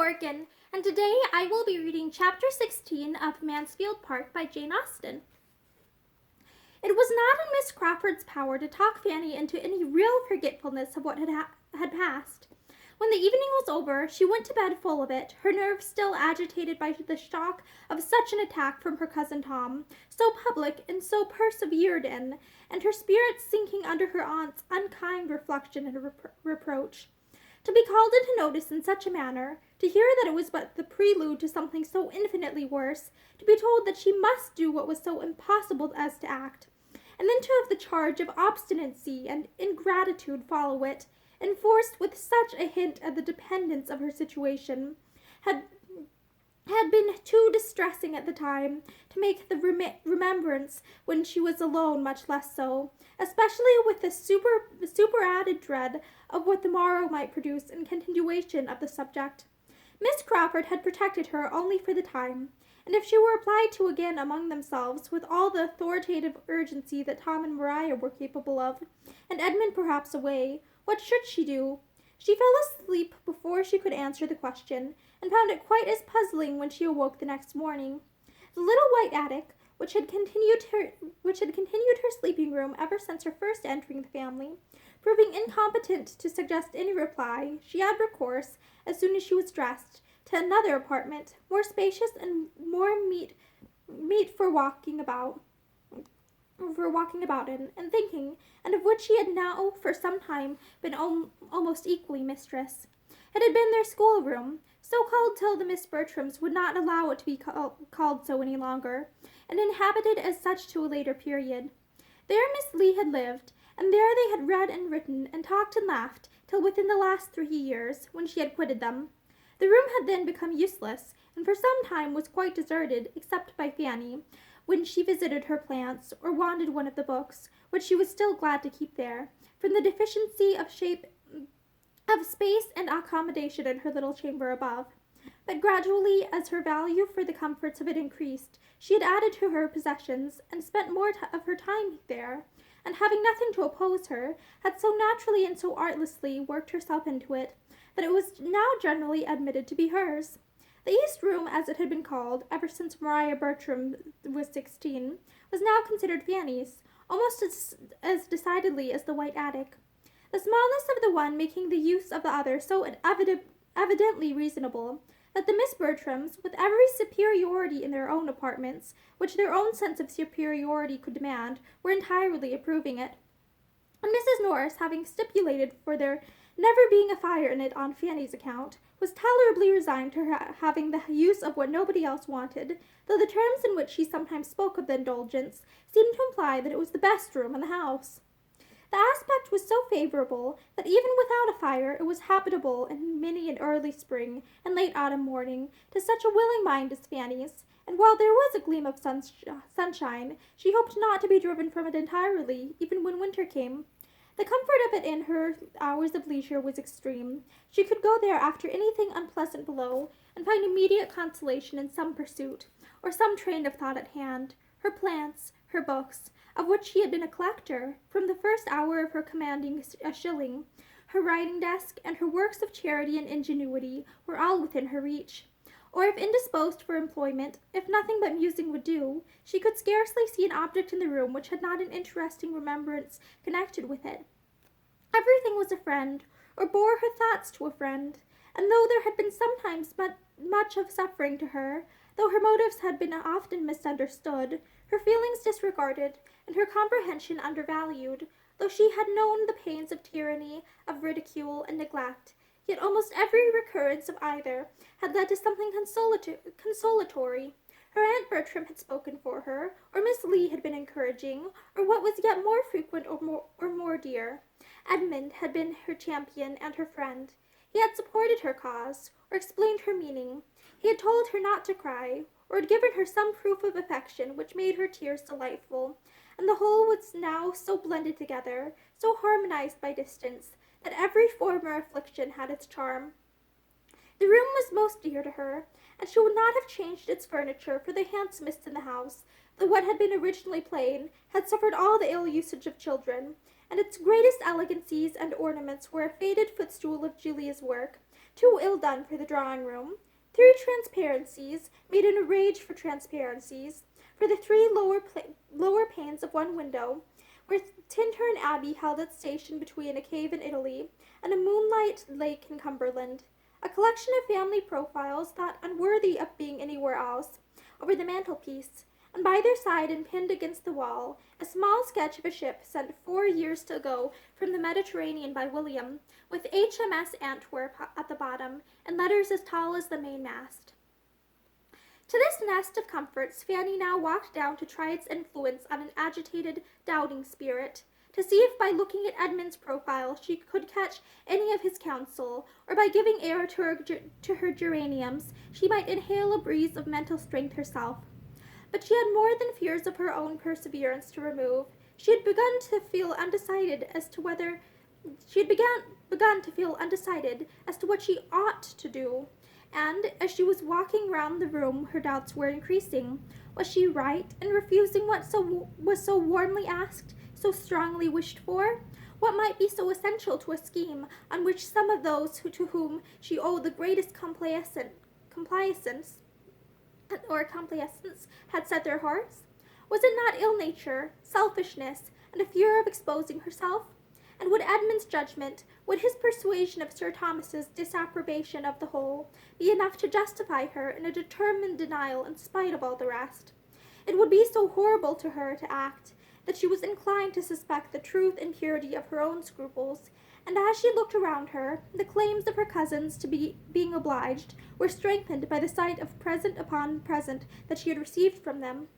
Morgan, and today I will be reading Chapter 16 of Mansfield Park by Jane Austen. It was not in Miss Crawford's power to talk Fanny into any real forgetfulness of what had passed. When the evening was over, she went to bed full of it, her nerves still agitated by the shock of such an attack from her cousin Tom, so public and so persevered in, and her spirits sinking under her aunt's unkind reflection and reproach. To be called into notice in such a manner, to hear that it was but the prelude to something so infinitely worse, to be told that she must do what was so impossible as to act, and then to have the charge of obstinacy and ingratitude follow it, enforced with such a hint at the dependence of her situation, had been too distressing at the time to make the remembrance when she was alone much less so, especially with the superadded dread of what the morrow might produce in continuation of the subject. Miss Crawford had protected her only for the time, and if she were applied to again among themselves with all the authoritative urgency that Tom and Maria were capable of, and Edmund perhaps away, what should she do? She fell asleep before she could answer the question, and found it quite as puzzling when she awoke the next morning. The little white attic, which had continued her sleeping room ever since her first entering the family, proving incompetent to suggest any reply, she had recourse, as soon as she was dressed, to another apartment, more spacious and more meet for walking about in and thinking, and of which she had now for some time been almost equally mistress. It had been their schoolroom, so called till the Miss Bertrams would not allow it to be called so any longer, and inhabited as such to a later period. There Miss Lee had lived, and there they had read and written and talked and laughed till within the last 3 years, when she had quitted them. The room had then become useless, and for some time was quite deserted, except by Fanny, when she visited her plants, or wanted one of the books, which she was still glad to keep there, from the deficiency of space and accommodation in her little chamber above. But gradually, as her value for the comforts of it increased, she had added to her possessions, and spent more of her time there, and having nothing to oppose her, had so naturally and so artlessly worked herself into it, that it was now generally admitted to be hers. The East Room, as it had been called, ever since Maria Bertram was 16, was now considered Fanny's, almost as decidedly as the white attic. The smallness of the one making the use of the other so evidently reasonable, that the Miss Bertrams, with every superiority in their own apartments, which their own sense of superiority could demand, were entirely approving it. And Mrs. Norris, having stipulated for there never being a fire in it on Fanny's account, was tolerably resigned to her having the use of what nobody else wanted, though the terms in which she sometimes spoke of the indulgence seemed to imply that it was the best room in the house. The aspect was so favorable that even without a fire it was habitable in many an early spring and late autumn morning to such a willing mind as Fanny's, and while there was a gleam of sunshine, she hoped not to be driven from it entirely, even when winter came. The comfort of it in her hours of leisure was extreme. She could go there after anything unpleasant below, and find immediate consolation in some pursuit, or some train of thought at hand. Her plants, her books, of which she had been a collector, from the first hour of her commanding a shilling, her writing desk, and her works of charity and ingenuity, were all within her reach. Or if indisposed for employment, if nothing but musing would do, she could scarcely see an object in the room which had not an interesting remembrance connected with it. Everything was a friend, or bore her thoughts to a friend, and though there had been sometimes much of suffering to her, though her motives had been often misunderstood, her feelings disregarded, and her comprehension undervalued, though she had known the pains of tyranny, of ridicule, and neglect, yet almost every recurrence of either had led to something consolatory. Her Aunt Bertram had spoken for her, or Miss Lee had been encouraging, or what was yet more frequent or more dear, Edmund had been her champion and her friend. He had supported her cause, or explained her meaning. He had told her not to cry, or had given her some proof of affection which made her tears delightful, and the whole was now so blended together, so harmonized by distance, that every former affliction had its charm. The room was most dear to her, and she would not have changed its furniture for the handsomest in the house, though what had been originally plain had suffered all the ill usage of children, and its greatest elegancies and ornaments were a faded footstool of Julia's work, too ill done for the drawing-room, 3 transparencies, made in a rage for transparencies, for the 3 lower panes of one window, where Tintern Abbey held its station between a cave in Italy and a moonlight lake in Cumberland, a collection of family profiles thought unworthy of being anywhere else, over the mantelpiece, and by their side and pinned against the wall, a small sketch of a ship sent 4 years ago from the Mediterranean by William, with HMS Antwerp at the bottom, and letters as tall as the mainmast. To this nest of comforts Fanny now walked down to try its influence on an agitated, doubting spirit, to see if by looking at Edmund's profile she could catch any of his counsel, or by giving air to her geraniums she might inhale a breeze of mental strength herself. But she had more than fears of her own perseverance to remove. She had begun to feel undecided as to what she ought to do, and as she was walking round the room her doubts were increasing. Was she right in refusing what was so warmly asked, so strongly wished for? What might be so essential to a scheme on which some of those to whom she owed the greatest complaisance had set their hearts? Was it not ill nature, selfishness, and a fear of exposing herself? And would Edmund's judgment, would his persuasion of Sir Thomas's disapprobation of the whole, be enough to justify her in a determined denial in spite of all the rest? It would be so horrible to her to act, that she was inclined to suspect the truth and purity of her own scruples, and as she looked around her, the claims of her cousins to being obliged were strengthened by the sight of present upon present that she had received from them.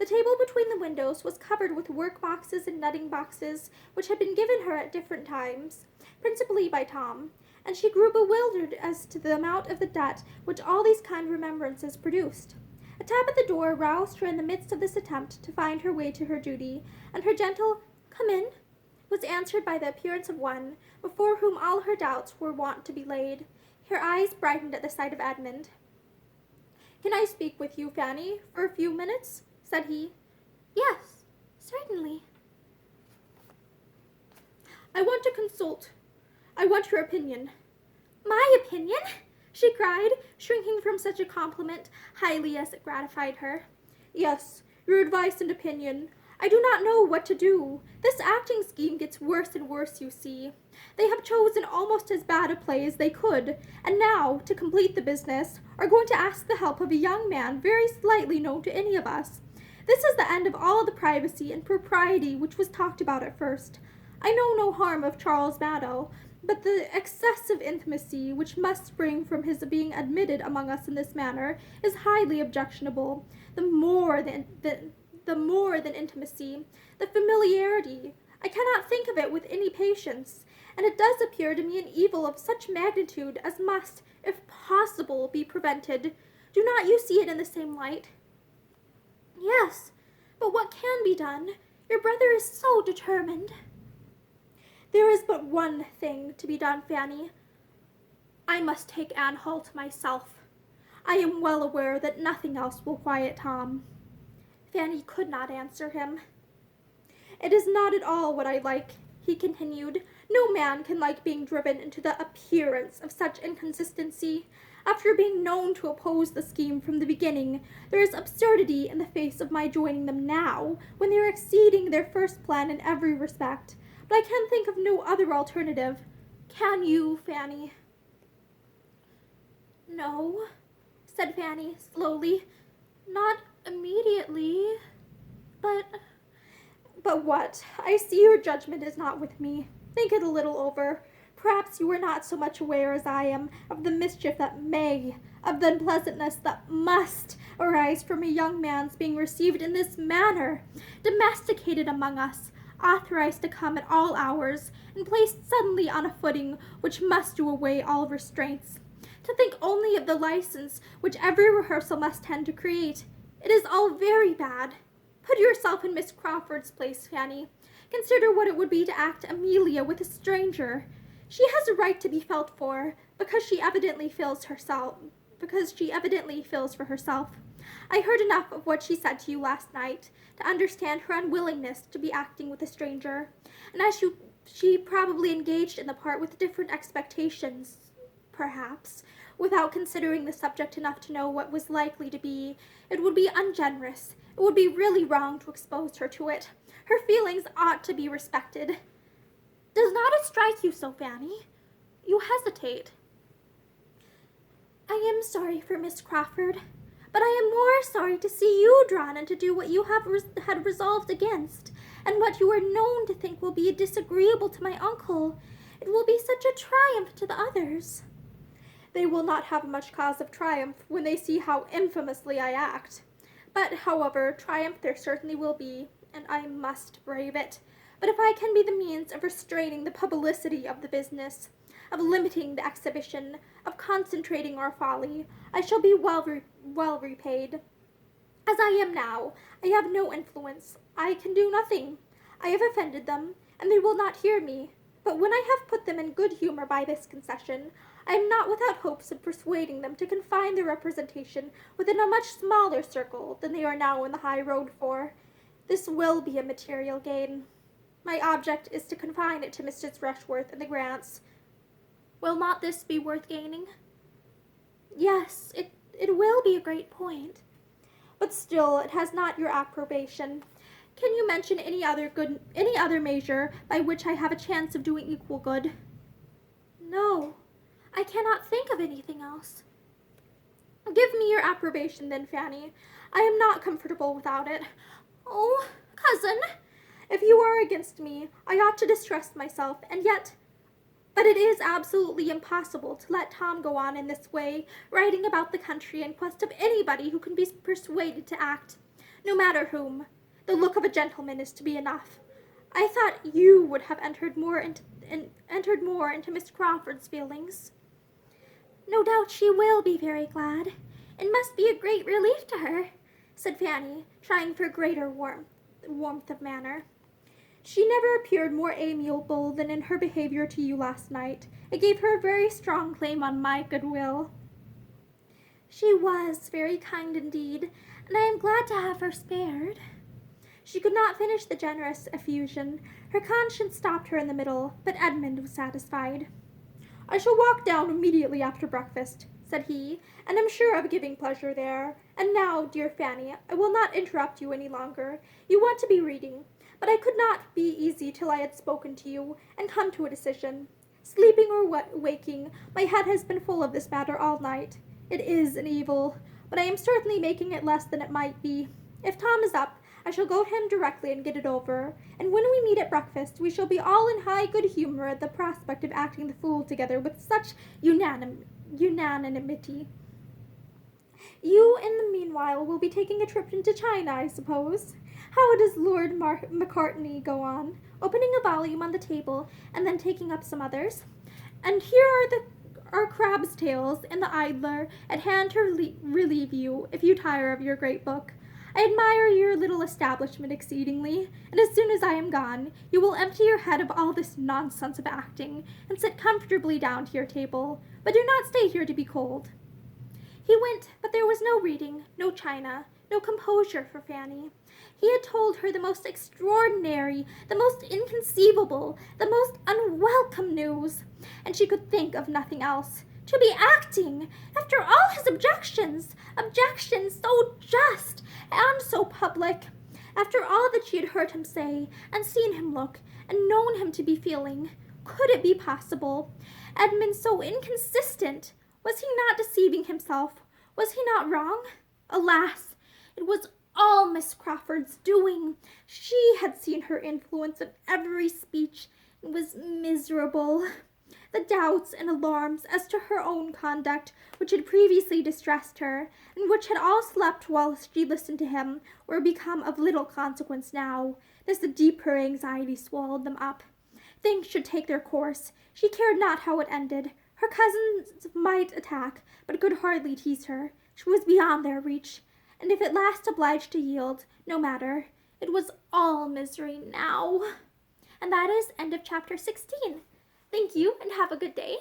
The table between the windows was covered with work-boxes and knitting boxes, which had been given her at different times, principally by Tom, and she grew bewildered as to the amount of the debt which all these kind remembrances produced. A tap at the door roused her in the midst of this attempt to find her way to her duty, and her gentle "Come in" was answered by the appearance of one before whom all her doubts were wont to be laid. Her eyes brightened at the sight of Edmund. "Can I speak with you, Fanny, for a few minutes?" said he. "Yes, certainly." "I want your opinion." "My opinion?" she cried, shrinking from such a compliment, highly as it gratified her. "Yes, your advice and opinion. I do not know what to do. This acting scheme gets worse and worse, you see. They have chosen almost as bad a play as they could, and now, to complete the business, are going to ask the help of a young man very slightly known to any of us. This is the end of all the privacy and propriety which was talked about at first. I know no harm of Charles Maddow, but the excessive intimacy which must spring from his being admitted among us in this manner is highly objectionable. The more than intimacy, the familiarity. I cannot think of it with any patience, and it does appear to me an evil of such magnitude as must, if possible, be prevented. Do not you see it in the same light?" "Yes, but what can be done? Your brother is so determined." "There is but one thing to be done, Fanny. I must take Anne Holt myself. I am well aware that nothing else will quiet Tom." Fanny could not answer him. "It is not at all what I like," he continued. "No man can like being driven into the appearance of such inconsistency. After being known to oppose the scheme from the beginning, there is absurdity in the face of my joining them now, when they are exceeding their first plan in every respect. But I can think of no other alternative. Can you, Fanny?" "No," said Fanny, slowly. "Not immediately. But what? I see your judgment is not with me. Think it a little over. Perhaps you are not so much aware as I am of the mischief that may, of the unpleasantness that must arise from a young man's being received in this manner, domesticated among us, authorized to come at all hours, and placed suddenly on a footing which must do away all restraints. To think only of the license which every rehearsal must tend to create. It is all very bad. Put yourself in Miss Crawford's place, Fanny. Consider what it would be to act Amelia with a stranger. She has a right to be felt for, because she evidently feels for herself. I heard enough of what she said to you last night to understand her unwillingness to be acting with a stranger, and as she probably engaged in the part with different expectations, perhaps, without considering the subject enough to know what was likely to be. It would be ungenerous. It would be really wrong to expose her to it. Her feelings ought to be respected. Does not it strike you so, Fanny? You hesitate. I am sorry for Miss Crawford, but I am more sorry to see you drawn into do what you had resolved against, and what you are known to think will be disagreeable to my uncle. It will be such a triumph to the others. They will not have much cause of triumph when they see how infamously I act. But, however, triumph there certainly will be, and I must brave it. But if I can be the means of restraining the publicity of the business, of limiting the exhibition, of concentrating our folly, I shall be well repaid. As I am now, I have no influence. I can do nothing. I have offended them, and they will not hear me. But when I have put them in good humor by this concession, I am not without hopes of persuading them to confine their representation within a much smaller circle than they are now in the high road for. This will be a material gain. My object is to confine it to Mrs. Rushworth and the Grants. Will not this be worth gaining? Yes, it will be a great point. But still, it has not your approbation. Can you mention any other measure by which I have a chance of doing equal good? No, I cannot think of anything else. Give me your approbation then, Fanny. I am not comfortable without it. Oh, cousin, if you are against me, I ought to distress myself, and yet... But it is absolutely impossible to let Tom go on in this way, riding about the country in quest of anybody who can be persuaded to act, no matter whom. The look of a gentleman is to be enough. I thought you would have entered more into Miss Crawford's feelings. No doubt she will be very glad. It must be a great relief to her, said Fanny, trying for greater warmth of manner. She never appeared more amiable than in her behavior to you last night. It gave her a very strong claim on my goodwill. She was very kind indeed, and I am glad to have her spared. She could not finish the generous effusion. Her conscience stopped her in the middle, but Edmund was satisfied. I shall walk down immediately after breakfast, said he, and am sure of giving pleasure there. And now, dear Fanny, I will not interrupt you any longer. You want to be reading. But I could not be easy till I had spoken to you, and come to a decision. Sleeping or waking, my head has been full of this matter all night. It is an evil, but I am certainly making it less than it might be. If Tom is up, I shall go to him directly and get it over, and when we meet at breakfast, we shall be all in high good humor at the prospect of acting the fool together with such unanimity. You, in the meanwhile, will be taking a trip into China, I suppose? How does Lord Macartney go on? Opening a volume on the table, and then taking up some others. And here are Crab's Tales and the Idler at hand to relieve you, if you tire of your great book. I admire your little establishment exceedingly, and as soon as I am gone, you will empty your head of all this nonsense of acting, and sit comfortably down to your table, but do not stay here to be cold. He went, but there was no reading, no china, no composure for Fanny. He had told her the most extraordinary, the most inconceivable, the most unwelcome news, and she could think of nothing else. To be acting, after all his objections so just and so public, after all that she had heard him say, and seen him look, and known him to be feeling. Could it be possible? Edmund so inconsistent! Was he not deceiving himself? Was he not wrong? Alas, it was all Miss Crawford's doing. She had seen her influence in every speech, and was miserable. The doubts and alarms as to her own conduct, which had previously distressed her, and which had all slept while she listened to him, were become of little consequence now, as the deeper anxiety swallowed them up. Things should take their course. She cared not how it ended. Her cousins might attack, but could hardly tease her. She was beyond their reach, and if at last obliged to yield, no matter. It was all misery now. And that is end of chapter 16. Thank you, and have a good day.